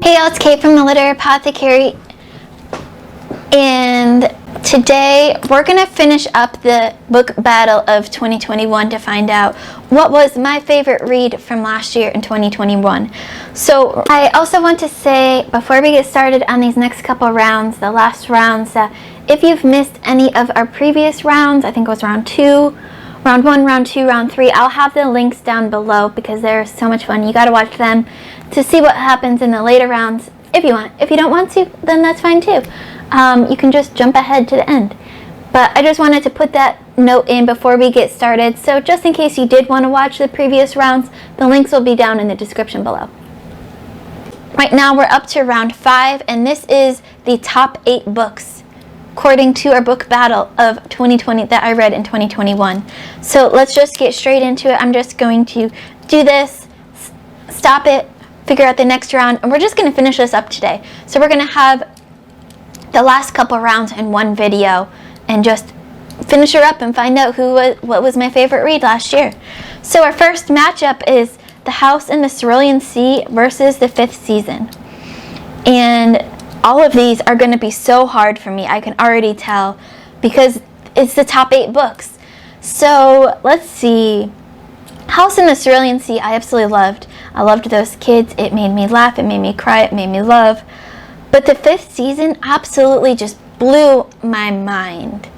Hey y'all, it's Kate from the Literary Apothecary, and today we're going to finish up the book battle of 2021 to find out what was my favorite read from last year in 2021. So I also want to say, before we get started on these next couple rounds, the last rounds, that if you've missed any of our previous rounds, I think it was round 2, round 1, round 2, round 3, I'll have the links down below because they're so much fun. You got to watch them to see what happens in the later rounds if you want. If you don't want to, then that's fine too. You can just jump ahead to the end. But I just wanted to put that note in before we get started. So just in case you did want to watch the previous rounds, the links will be down in the description below. Right now we're up to round 5, and this is the top 8 books according to our book battle of 2020 that I read in 2021. So let's just get straight into it. I'm just going to do this, stop it, figure out the next round, and we're just going to finish this up today. So we're going to have the last couple rounds in one video and just finish her up and find out what was my favorite read last year. So our first matchup is The House in the Cerulean Sea versus The Fifth Season. And all of these are going to be so hard for me, I can already tell, because it's the top 8 books. So let's see. House in the Cerulean Sea I absolutely loved. I loved those kids. It made me laugh, it made me cry, it made me love. But The Fifth Season absolutely just blew my mind.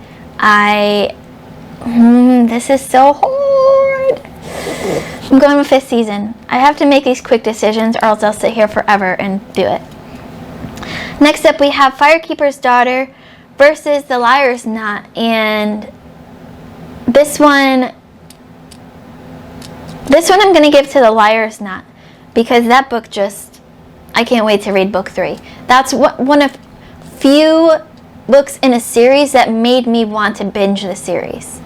This is so hard. I'm going with Fifth Season. I have to make these quick decisions or else I'll sit here forever and do it. Next up we have Firekeeper's Daughter versus The Liar's Knot, and this one I'm going to give to The Liar's Knot because that book I can't wait to read book 3. That's one of few books in a series that made me want to binge the series.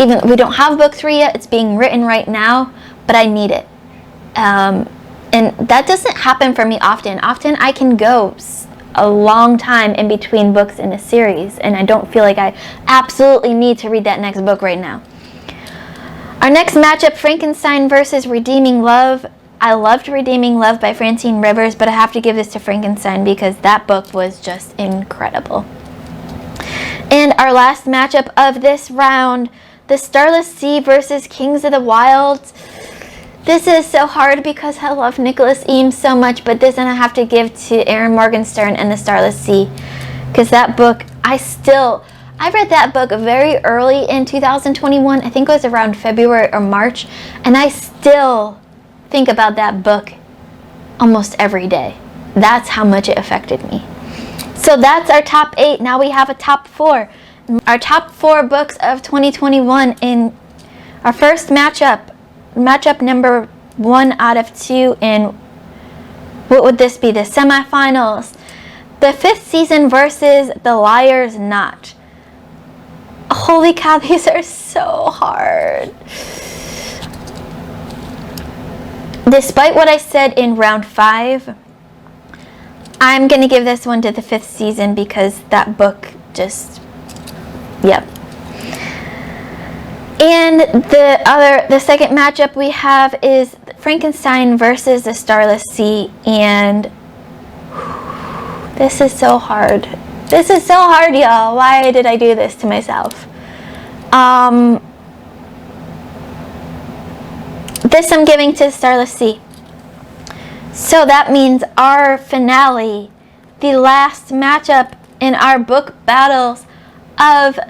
Even we don't have book 3 yet, it's being written right now, but I need it. And that doesn't happen for me often. Often I can go a long time in between books in a series, and I don't feel like I absolutely need to read that next book right now. Our next matchup, Frankenstein versus Redeeming Love. I loved Redeeming Love by Francine Rivers, but I have to give this to Frankenstein because that book was just incredible. And our last matchup of this round, The Starless Sea versus Kings of the Wilds. This is so hard because I love Nicholas Eames so much, but this one I have to give to Erin Morgenstern and The Starless Sea, because that book, I read that book very early in 2021. I think it was around February or March, and I still think about that book almost every day. That's how much it affected me. So that's our top 8. Now we have a top 4. Our top 4 books of 2021 in our first matchup number 1 out of 2 in, what would this be, the semifinals. The Fifth Season versus The Liar's Knot. Holy cow, these are so hard. Despite what I said in round 5, I'm going to give this one to The Fifth Season because that book just, yep. And the second matchup we have is Frankenstein versus The Starless Sea, and this is so hard. This is so hard, y'all. Why did I do this to myself? This I'm giving to The Starless Sea. So that means our finale, the last matchup in our book battles of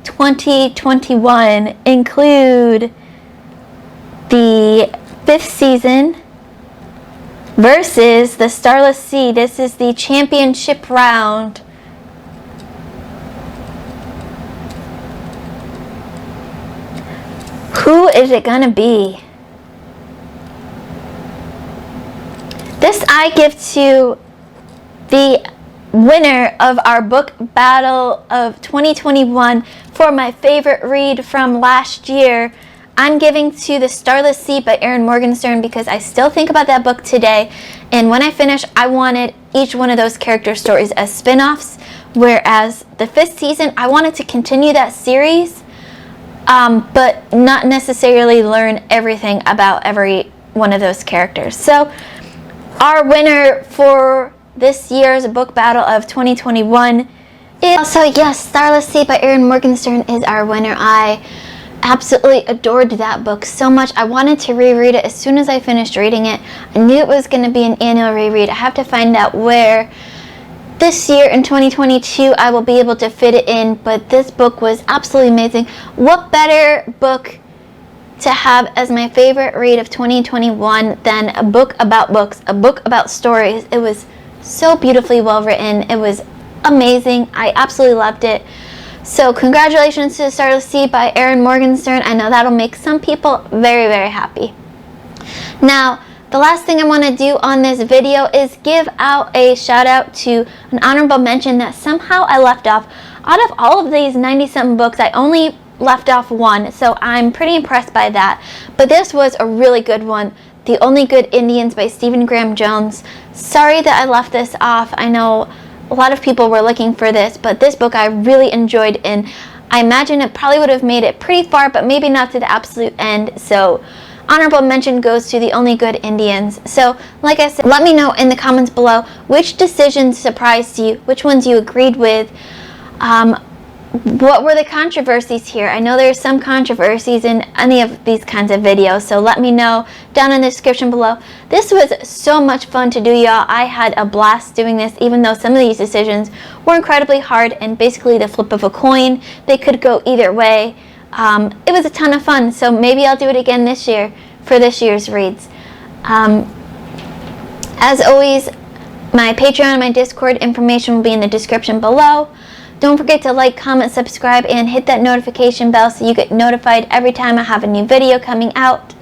2021 include The Fifth Season versus The Starless Sea. This is the championship round. Who is it gonna be? This I give to the winner of our book battle of 2021 for my favorite read from last year. I'm giving to The Starless Sea by Erin Morgenstern because I still think about that book today, and when I finish I wanted each one of those character stories as spin-offs, whereas The Fifth Season I wanted to continue that series but not necessarily learn everything about every one of those characters. So our winner for this year's book battle of 2021 is also, yes, Starless Sea by Erin Morgenstern is our winner. I absolutely adored that book so much. I wanted to reread it as soon as I finished reading it. I knew it was going to be an annual reread. I have to find out where this year in 2022 I will be able to fit it in, but this book was absolutely amazing. What better book to have as my favorite read of 2021 than a book about books, a book about stories. It was so beautifully well written. It was amazing. I absolutely loved it. So congratulations to Starless Sea by Erin Morgenstern. I know that'll make some people very, very happy. Now, the last thing I want to do on this video is give out a shout out to an honorable mention that somehow I left off. Out of all of these 90-something books, I only left off one, so I'm pretty impressed by that. But this was a really good one. The Only Good Indians by Stephen Graham Jones. Sorry that I left this off. I know a lot of people were looking for this, but this book I really enjoyed, and I imagine it probably would have made it pretty far, but maybe not to the absolute end. So honorable mention goes to The Only Good Indians. So like I said, let me know in the comments below which decisions surprised you, which ones you agreed with. What were the controversies here? I know there's some controversies in any of these kinds of videos, so let me know down in the description below. This was so much fun to do, y'all. I had a blast doing this, even though some of these decisions were incredibly hard and basically the flip of a coin. They could go either way. It was a ton of fun, so maybe I'll do it again this year for this year's reads. As always, my Patreon and my Discord information will be in the description below. Don't forget to like, comment, subscribe, and hit that notification bell so you get notified every time I have a new video coming out.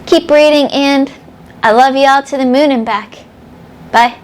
Keep reading, and I love y'all to the moon and back. Bye.